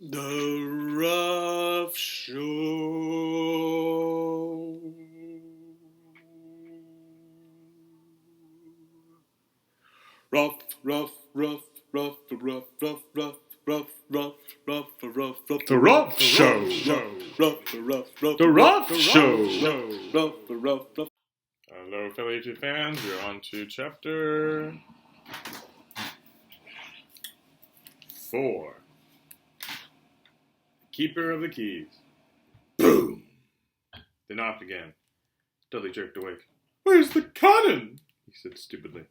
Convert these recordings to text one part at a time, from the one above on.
The RUFF Show. Ruff, ruff, ruff, ruff, ruff, ruff, ruff, ruff, ruff, ruff, ruff, ruff. The RUFF Show. Ruff, ruff, ruff. The RUFF Show. Ruff, ruff, ruff. Hello, fellow YouTube fans. We're on to chapter 4. Keeper of the Keys. Boom! They knocked again. Dudley jerked awake. "Where's the cannon?" he said stupidly.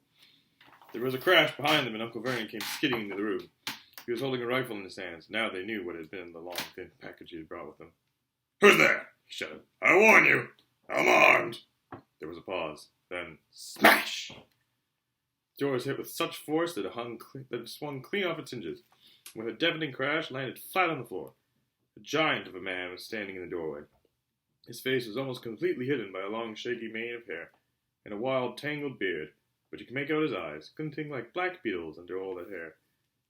There was a crash behind them and Uncle Vernon came skidding into the room. He was holding a rifle in his hands. Now they knew what had been in the long, thin package he had brought with him. "Who's there?" he shouted. "I warn you, I'm armed." There was a pause. Then, smash! The door was hit with such force that it swung clean off its hinges. With a deafening crash, landed flat on the floor. A giant of a man was standing in the doorway. His face was almost completely hidden by a long, shaggy mane of hair and a wild, tangled beard, but you could make out his eyes, glinting like black beetles under all that hair.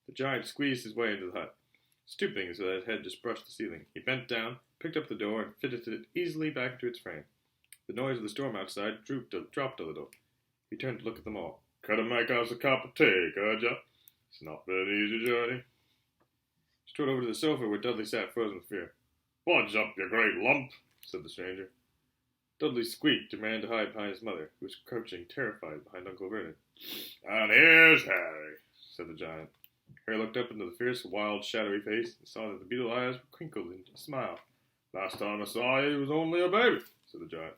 The giant squeezed his way into the hut, stooping so that his head just brushed the ceiling. He bent down, picked up the door, and fitted it easily back into its frame. The noise of the storm outside dropped a little. He turned to look at them all. "Could make us a cup of tea, could ya? It's not been an easy journey." He strode over to the sofa where Dudley sat frozen with fear. "What's up, you great lump?" said the stranger. Dudley squeaked and ran to hide behind his mother, who was crouching terrified behind Uncle Vernon. "And here's Harry," said the giant. Harry looked up into the fierce, wild, shadowy face and saw that the beetle eyes were crinkled into a smile. "Last time I saw you, he was only a baby," said the giant.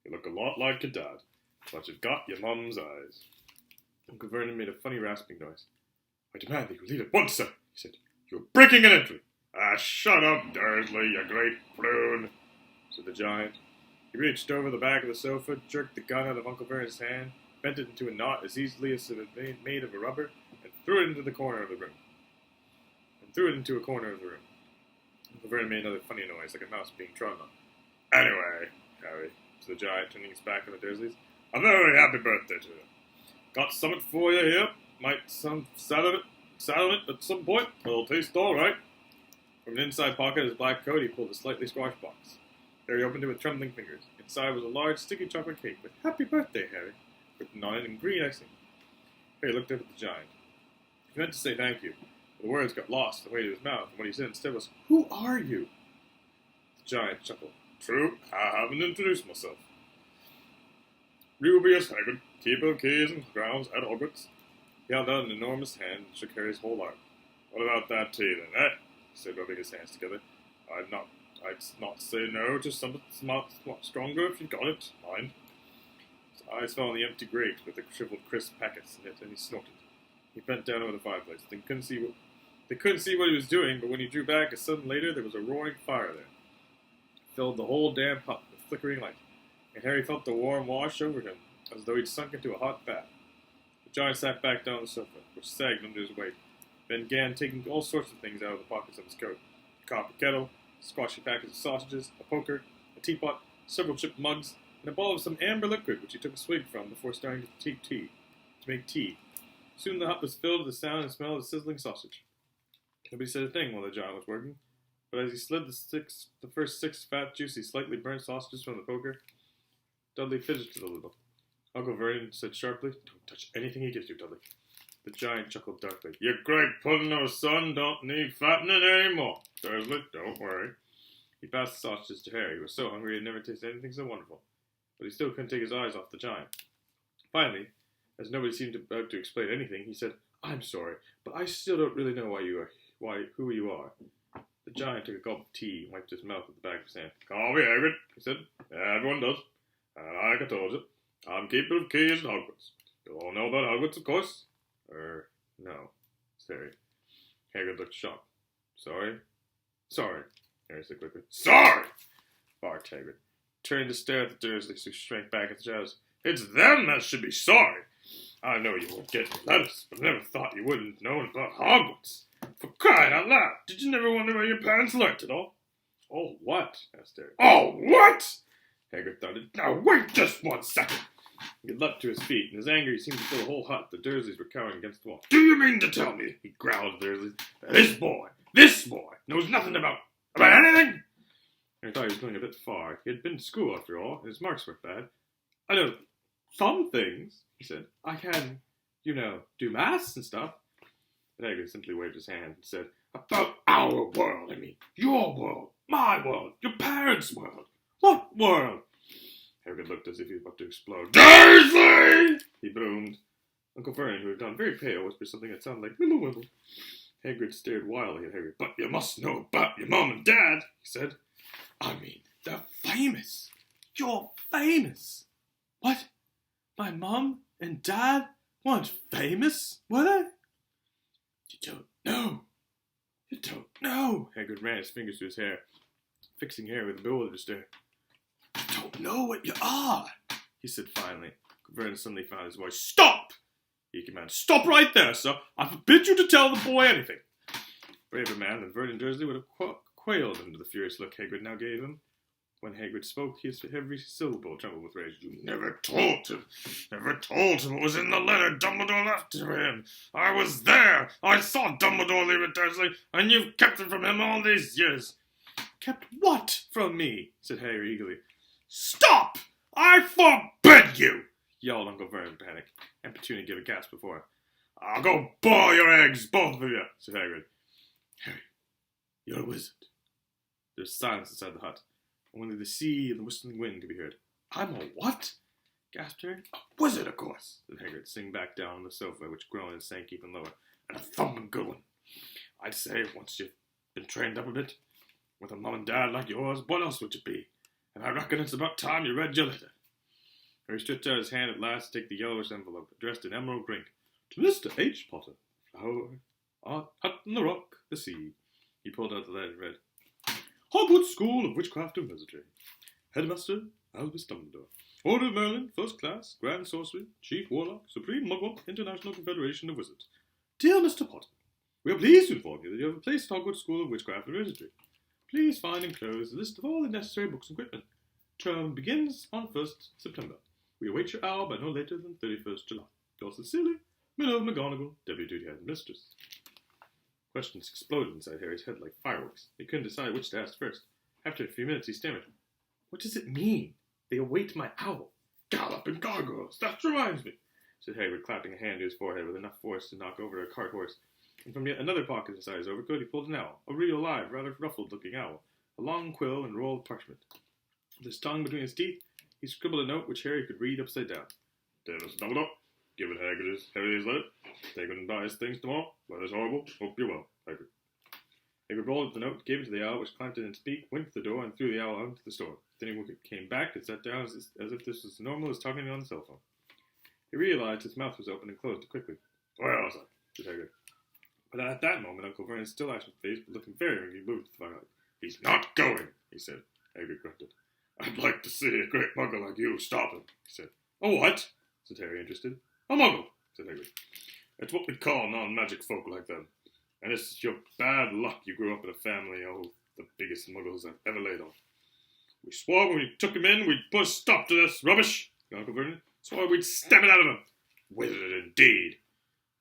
"You look a lot like your dad, but you've got your mum's eyes." Uncle Vernon made a funny rasping noise. "I demand that you leave at once, sir," he said. "You're breaking an entry." Shut up, Dursley, you great prune," said the giant. He reached over the back of the sofa, jerked the gun out of Uncle Vernon's hand, bent it into a knot as easily as it had been made of a rubber, and threw it into a corner of the room. Uncle Vernon made another funny noise, like a mouse being trodden on. "Anyway, Harry," said the giant, turning his back on the Dursleys, "a very happy birthday to you. Got something for you here. Might saddle it at some point. It'll taste all right." From an inside pocket of his black coat, he pulled a slightly squashed box. Harry opened it with trembling fingers. Inside was a large, sticky chocolate cake with "Happy Birthday, Harry" written on it in green icing. Harry looked up at the giant. He meant to say thank you, but the words got lost in the weight of his mouth, and what he said instead was, "Who are you?" The giant chuckled. "True, I haven't introduced myself. Rubius Hagrid, keeper of keys and grounds at Hogwarts." He held out an enormous hand and shook Harry's whole arm. "What about that tea, then, eh?" he said, rubbing his hands together. I'd not say no to something stronger if you got it, mind." His eyes fell on the empty grate with the shriveled crisp packets in it, and he snorted. He bent down over the fireplace. They couldn't see what he was doing, but when he drew back a second later, there was a roaring fire there. It filled the whole damp hut with flickering light, and Harry felt the warm wash over him, as though he'd sunk into a hot bath. The giant sat back down on the sofa, which sagged under his weight, then began taking all sorts of things out of the pockets of his coat. A copper kettle, a squashy package of sausages, a poker, a teapot, several chipped mugs, and a bottle of some amber liquid which he took a swig from before starting to make tea. Soon the hut was filled with the sound and smell of the sizzling sausage. Nobody said a thing while the giant was working, but as he slid the first 6 fat, juicy, slightly burnt sausages from the poker, Dudley fidgeted a little. Uncle Vernon said sharply, "Don't touch anything he gives you, Dudley." The giant chuckled darkly. "Your great pudding-nosed son don't need fattening anymore, Dursley, don't worry." He passed the sausages to Harry, who was so hungry he had never tasted anything so wonderful, but he still couldn't take his eyes off the giant. Finally, as nobody seemed about to explain anything, he said, "I'm sorry, but I still don't really know who you are." The giant took a gulp of tea and wiped his mouth with the back of his hand. "Call me Hagrid," he said. "Everyone does. And like I told you, I'm keeper of keys at Hogwarts. You all know about Hogwarts, of course?" No," said Harry. Hagrid looked shocked. Sorry, Harry said quickly. "Sorry!" barked Hagrid. Turned to stare at the Dursleys, who shrank back in the shadows. "It's them that should be sorry. I know you won't get your letters, but I never thought you wouldn't know about Hogwarts. For crying out loud, did you never wonder where your parents learnt it all?" "Oh, what?" asked Harry. "Oh, what?" Hagrid thundered. "Now wait just 1 second. He had leapt to his feet, and his anger seemed to fill the whole hut. The Dursleys were cowering against the wall. "Do you mean to tell me," he growled at the Dursleys, this boy, knows nothing about anything?" Harry thought he was going a bit far. He had been to school, after all, and his marks weren't bad. "I know some things," he said. "I can, do maths and stuff." But Hagrid simply waved his hand and said, "About our world, I mean. Your world, my world, your parents' world. What world?" Hagrid looked as if he was about to explode. "Dursley!" he boomed. Uncle Vernon, who had gone very pale, whispered something that sounded like "Wimble wimble." Hagrid stared wildly at Harry. "But you must know about your mom and dad," he said. "I mean, they're famous. You're famous." "What? My mom and dad weren't famous, were they?" "You don't know. You don't know." Hagrid ran his fingers through his hair, fixing Harry with a bewildered stare. "You don't know what you are," he said finally. Vernon suddenly found his voice. "Stop!" he commanded. "Stop right there, sir. I forbid you to tell the boy anything." Braver man than Vernon Dursley would have quailed under the furious look Hagrid now gave him. When Hagrid spoke, his every syllable trembled with rage. "You never told him what was in the letter Dumbledore left to him. I was there. I saw Dumbledore leave it, Dursley, and you've kept it from him all these years." "Kept what from me?" said Harry eagerly. "Stop! I forbid you!" yelled Uncle Vernon in panic, and Petunia gave a gasp before him. "I'll go boil your eggs, both of you," said Hagrid. "Harry, you're a wizard." There was silence inside the hut. Only the sea and the whistling wind could be heard. "I'm a what?" gasped Harry. "A wizard, of course," said Hagrid, sitting back down on the sofa, which groaned and sank even lower. "And a thumping good one. I'd say, once you've been trained up a bit, with a mum and dad like yours, what else would you be? And I reckon it's about time you read your letter." Harry stretched out his hand at last to take the yellowish envelope, addressed in emerald green. "To Mr. H. Potter, flower, art, hut on the rock, the sea." He pulled out the letter and read, "Hogwarts School of Witchcraft and Wizardry. Headmaster, Albus Dumbledore. Order of Merlin, First Class, Grand Sorcery, Chief Warlock, Supreme Mugwump, International Confederation of Wizards. Dear Mr. Potter, we are pleased to inform you that you have a place at Hogwarts School of Witchcraft and Wizardry. Please find enclosed a list of all the necessary books and equipment. Term begins on 1st September. We await your hour by no later than 31st July. Yours sincerely, Minerva McGonagall, Deputy Head Mistress." Questions exploded inside Harry's head like fireworks. He couldn't decide which to ask first. After a few minutes, he stammered, "What does it mean? They await my owl." "Gallop and gargoyles, that reminds me," said Hagrid, clapping a hand to his forehead with enough force to knock over a cart horse. And from yet another pocket inside his overcoat, he pulled an owl, a real live, rather ruffled-looking owl, a long quill and rolled parchment. With his tongue between his teeth, he scribbled a note which Harry could read upside down. "Dear Mr. Dumbledore, give it Harry's letter. Take it and buy his things tomorrow. Weather's horrible. Hope you're well. Hagrid." Hagrid rolled up the note, gave it to the owl, which climbed in its beak, winked to the door, and threw the owl out into the store. Then he came back and sat down as if this was as normal as talking on the cell phone. He realized his mouth was open and closed it quickly. "Well, sir," said Hagrid. But at that moment, Uncle Vernon, still ashen-faced, but looking very angry, moved to the firelight. "He's not going," he said. Hagrid grunted. "I'd like to see a great muggle like you stop him," he said. "A what?" said Harry, interested. "A muggle," said Hagrid. "That's what we call non-magic folk like them. And it's your bad luck you grew up in a family, the biggest muggles I've ever laid on. We swore when we took him in we'd put a stop to this rubbish," Uncle Vernon. "Swore we'd stamp it out of him. Wizard, indeed."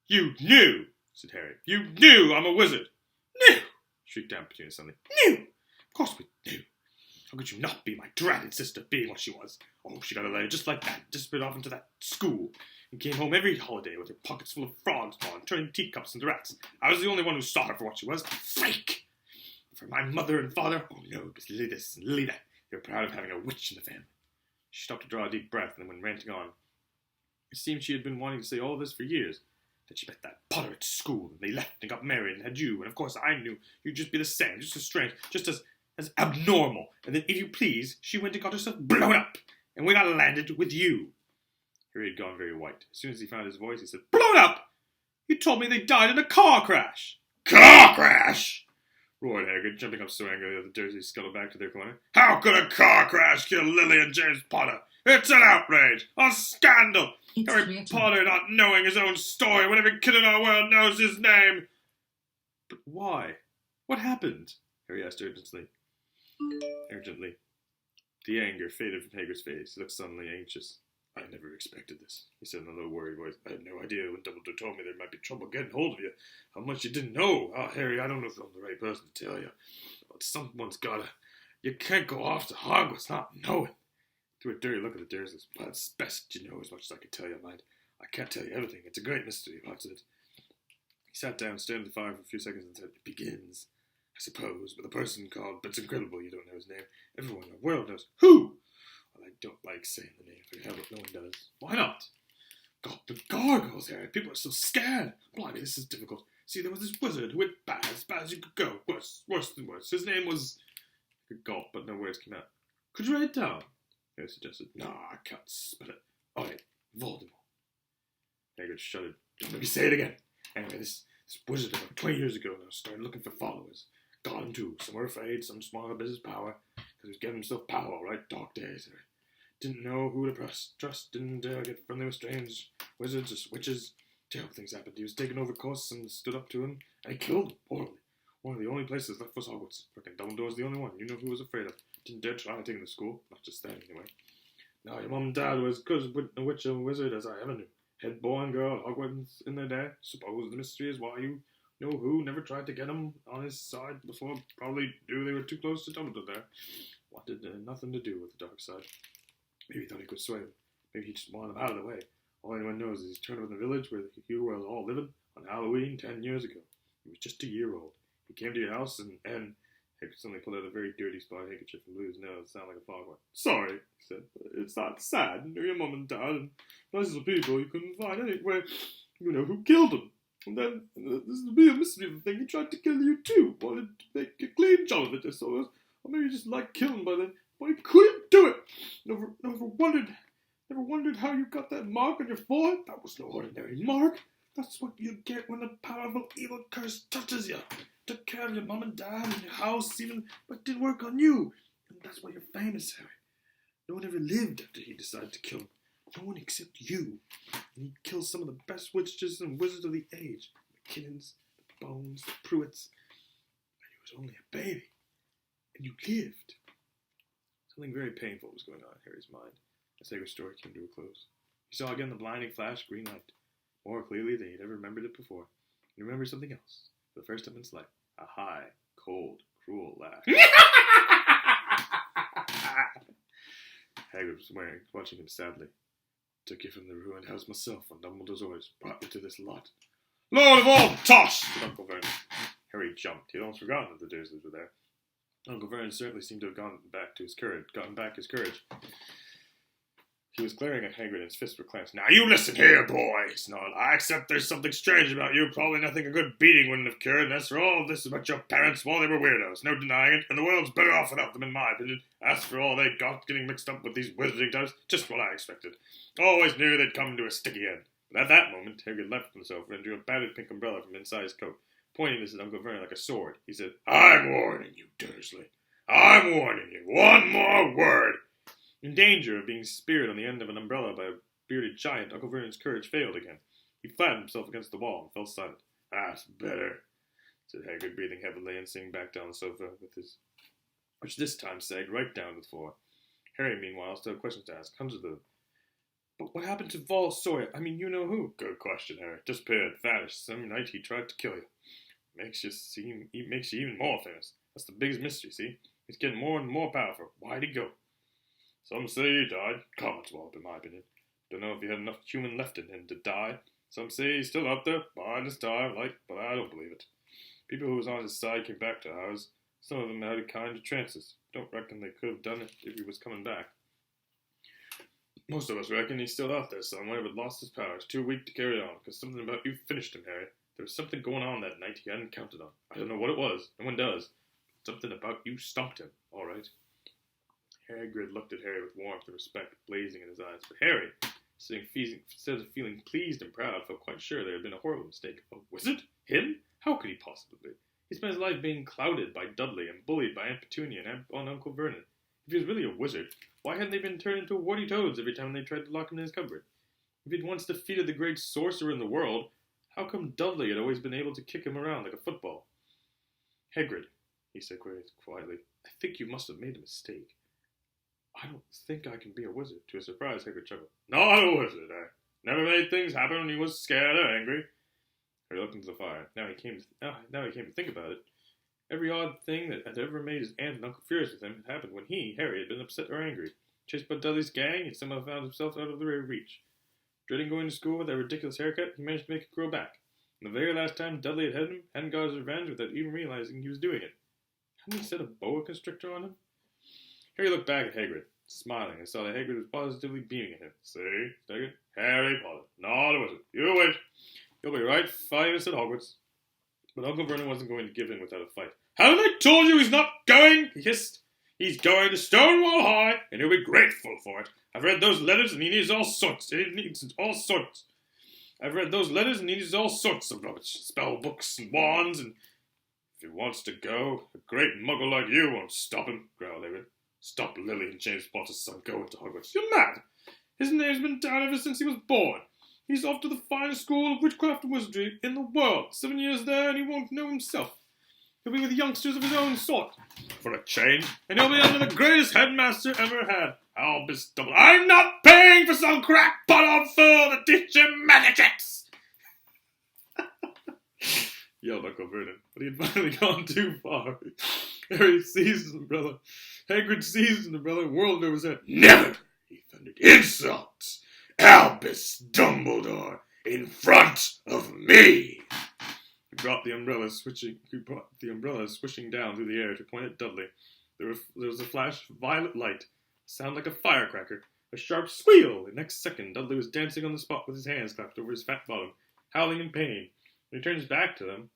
"You knew," said Harry. "You knew I'm a wizard." "Knew!" shrieked Aunt Petunia suddenly. "Knew! Of course we knew. How could you not be my dratted sister, being what she was? Oh, she got a letter just like that, disappeared off into that school, and came home every holiday with her pockets full of frogs on, turning teacups into rats. I was the only one who saw her for what she was, a freak. For my mother and father, oh no, it was Lidus and Lida. They were proud of having a witch in the family." She stopped to draw a deep breath, and then went ranting on. It seemed she had been wanting to say all this for years. That she met that Potter at school, and they left and got married and had you, and of course I knew you'd just be the same, just as strange, just as abnormal. And then, if you please, she went and got herself blown up, and we got landed with you. Harry had gone very white. As soon as he found his voice, he said, "Blown up? You told me they died in a car crash." "Car crash?" roared Hagrid, jumping up so angrily that the Dursleys scuttled back to their corner. "How could a car crash kill Lily and James Potter? It's an outrage! A scandal! Harry Potter not knowing his own story when every kid in our world knows his name!" "But why? What happened?" Harry asked urgently. The anger faded from Hagrid's face. He looked suddenly anxious. I never expected this, he said in a low, worried voice. I had no idea when Dumbledore told me there might be trouble getting hold of you. How much you didn't know. Oh, Harry, I don't know if I'm the right person to tell you. But someone's gotta... You can't go off to Hogwarts not knowing. Threw a dirty look at the Dursleys. But it's best you know as much as I can tell you, mind. I can't tell you everything. It's a great mystery, lots of it. He sat down, stared at the fire for a few seconds and said, It begins, I suppose, with a person called... But it's incredible you don't know his name. Everyone in the world knows. Who? Well, I don't like saying the name for hell, but no one does. Why not? God, the gargoyles, Harry. People are so scared. Blimey, this is difficult. See, there was this wizard who went bad as you could go. Worse than worse. His name was... I could gulp, but no words came out. Could you write it down? Harry suggested. No, I can't spell it. All right, Voldemort. Hagrid shuddered. Don't let me say it again. Anyway, this wizard about 20 years ago now started looking for followers. Got him too. Some were afraid, some small of his power. Because he was getting himself power, all right? Dark days, Harry. Didn't know who to trust, didn't dare get friendly with strange wizards or witches. Terrible things happened. He was taken over course and stood up to him, and he killed him, horribly. One of the only places left was Hogwarts. Reckon Dumbledore was the only one. You know who was afraid of. Didn't dare try to take him to school. Not just then, anyway. Now, your mum and dad was as good a witch and wizard as I ever knew. Head boy and girl, Hogwarts in their day. Suppose the mystery is why you know who never tried to get him on his side before. Probably knew they were too close to Dumbledore there. Wanted nothing to do with the dark side. Maybe he thought he could sway them. Maybe he just wanted them out of the way. All anyone knows is he turned up in the village where you were all living on Halloween 10 years ago. He was just a year old. He came to your house and Hagrid suddenly pulled out a very dirty spotted handkerchief and blew his nose. It sounded like a foghorn. Sorry, he said, but it's not sad. You know your mum and dad and nice little people you couldn't find anywhere. You know who killed him. And then, this is the real mystery of the thing, he tried to kill you too. Wanted to make a clean job of it, I suppose. Or maybe just liked killing by then. But he couldn't do it. Never wondered how you got that mark on your forehead. That was no ordinary mark. That's what you get when a powerful evil curse touches you. Took care of your mum and dad and your house even, but didn't work on you. And that's why you're famous, Harry. No one ever lived after he decided to kill him. No one except you. And he killed some of the best witches and wizards of the age. The Kinnons, the Bones, the Pruitts. And he was only a baby. And you lived. Something very painful was going on in Harry's mind as Hagrid's story came to a close. He saw again the blinding flash of green light, more clearly than he had ever remembered it before. He remembered something else, for the first time in his life. A high, cold, cruel laugh. Hagrid was watching him sadly. Took you from the ruined house myself on Dumbledore's orders. Brought me to this lot. Lord of all toss! said Uncle Vernon. Harry jumped. He had almost forgotten that the Dursleys were there. Uncle Vernon certainly seemed to have gotten back his courage. He was glaring at Hagrid and his fists were clenched. Now you listen here, boy, he snarled. I accept there's something strange about you. Probably nothing a good beating wouldn't have cured. And as for all this about your parents, well, they were weirdos. No denying it. And the world's better off without them, in my opinion. As for all they got getting mixed up with these wizarding types, just what I expected. Always knew they'd come to a sticky end. But at that moment, Hagrid leapt from the sofa and drew a battered pink umbrella from inside his coat. Pointing this at Uncle Vernon like a sword, he said, I'm warning you, Dursley. I'm warning you. One more word. In danger of being speared on the end of an umbrella by a bearded giant, Uncle Vernon's courage failed again. He flattened himself against the wall and fell silent. That's better, said Hagrid, breathing heavily and sinking back down the sofa, which this time sagged right down to the floor. Harry, meanwhile, still had questions to ask, hundreds of them. But what happened to Vol Sawyer? I mean, you know who? Good question, Harry. Disappeared, vanished. Some night he tried to kill you. Makes you even more famous. That's the biggest mystery, see? He's getting more and more powerful. Why'd he go? Some say he died. Common swamp, in my opinion. Don't know if he had enough human left in him to die. Some say he's still out there, biding his time, but I don't believe it. People who was on his side came back to ours. Some of them had a kind of trances. Don't reckon they could have done it if he was coming back. Most of us reckon he's still out there somewhere, but lost his powers, too weak to carry on, because something about you finished him, Harry. There was something going on that night he hadn't counted on. I don't know what it was. No one does. Something about you stumped him, all right. Hagrid looked at Harry with warmth and respect blazing in his eyes. But Harry, instead of feeling pleased and proud, felt quite sure there had been a horrible mistake. A wizard? Him? How could he possibly be? He spent his life being clouded by Dudley and bullied by Aunt Petunia and Uncle Vernon. If he was really a wizard, why hadn't they been turned into warty toads every time they tried to lock him in his cupboard? If he'd once defeated the great sorcerer in the world, how come Dudley had always been able to kick him around like a football? Hagrid, he said quietly, I think you must have made a mistake. I don't think I can be a wizard. To his surprise, Hagrid chuckled. Not a wizard, eh? Never made things happen when he was scared or angry. Harry looked into the fire. Now he came to think about it. Every odd thing that had ever made his aunt and uncle furious with him had happened when he, Harry, had been upset or angry. Chased by Dudley's gang, he somehow found himself out of their reach. Dreading going to school with that ridiculous haircut, he managed to make it grow back. And the very last time Dudley had hit him, hadn't got his revenge without even realizing he was doing it. Hadn't he set a boa constrictor on him? Harry looked back at Hagrid, smiling, and saw that Hagrid was positively beaming at him. See? Second, Harry Potter. Not a wizard. You wait. You'll be right 5 minutes at Hogwarts. But Uncle Vernon wasn't going to give in without a fight. Haven't I told you he's not going? He hissed. He's going to Stonewall High, and he'll be grateful for it. I've read those letters, and he needs all sorts. I've read those letters, and he needs all sorts of rubbish. Spell books and wands, and if he wants to go, a great muggle like you won't stop him, growled Hagrid. Stop Lily and James Potter's son going to Hogwarts. You're mad. His name's been down ever since he was born. He's off to the finest school of witchcraft and wizardry in the world. 7 years there, and he won't know himself. He'll be with youngsters of his own sort, for a change, and he'll be under the greatest headmaster ever had, Albus Dumbledore. I'm not paying for some crackpot fool to teach him magic tricks! Yelled Uncle Vernon, but he had finally gone too far. Harry seized his umbrella. Hagrid seized his umbrella and whirled it over his head. Never! He thundered. Insults! Albus Dumbledore in front of me! He brought the umbrella swishing down through the air to point at Dudley. There was a flash of violet light, a sound like a firecracker, a sharp squeal. The next second, Dudley was dancing on the spot with his hands clapped over his fat bottom, howling in pain. When he turned his back to them,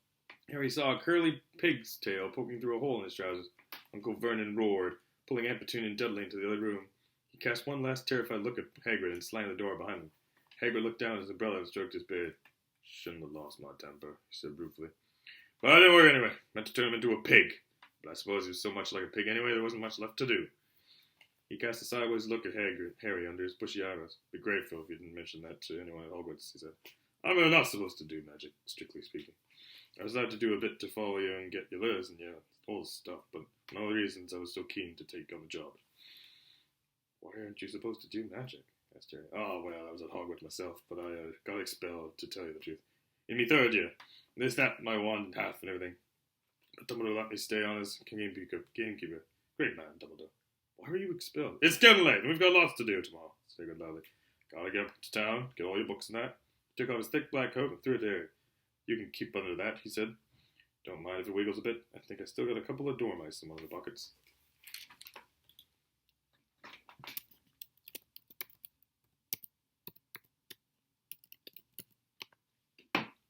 Harry saw a curly pig's tail poking through a hole in his trousers. Uncle Vernon roared, pulling Aunt Petunia and Dudley into the other room. He cast one last terrified look at Hagrid and slammed the door behind him. Hagrid looked down at his umbrella and stroked his beard. Shouldn't have lost my temper, he said ruefully. Well, it didn't work anyway. Meant to turn him into a pig. But I suppose he was so much like a pig anyway, there wasn't much left to do. He cast a sideways look at Harry under his bushy eyebrows. Be grateful if you didn't mention that to anyone at Hogwarts, he said. I'm not supposed to do magic, strictly speaking. I was allowed to do a bit to follow you and get your letters and all this stuff, but one of the reasons I was so keen to take on the job. Why aren't you supposed to do magic? Asked Harry. Oh, well, I was at Hogwarts myself, but I got expelled, to tell you the truth. In my 3rd year. They snapped my wand in half and everything. But Dumbledore let me stay on as gamekeeper. Great man, Dumbledore. Why were you expelled? It's getting late, and we've got lots to do tomorrow, said Hagrid loudly. Gotta get up to town, get all your books and that. He took off his thick black coat and threw it to Harry. You can keep under that, he said. Don't mind if it wiggles a bit. I think I still got a couple of dormice in one of the buckets.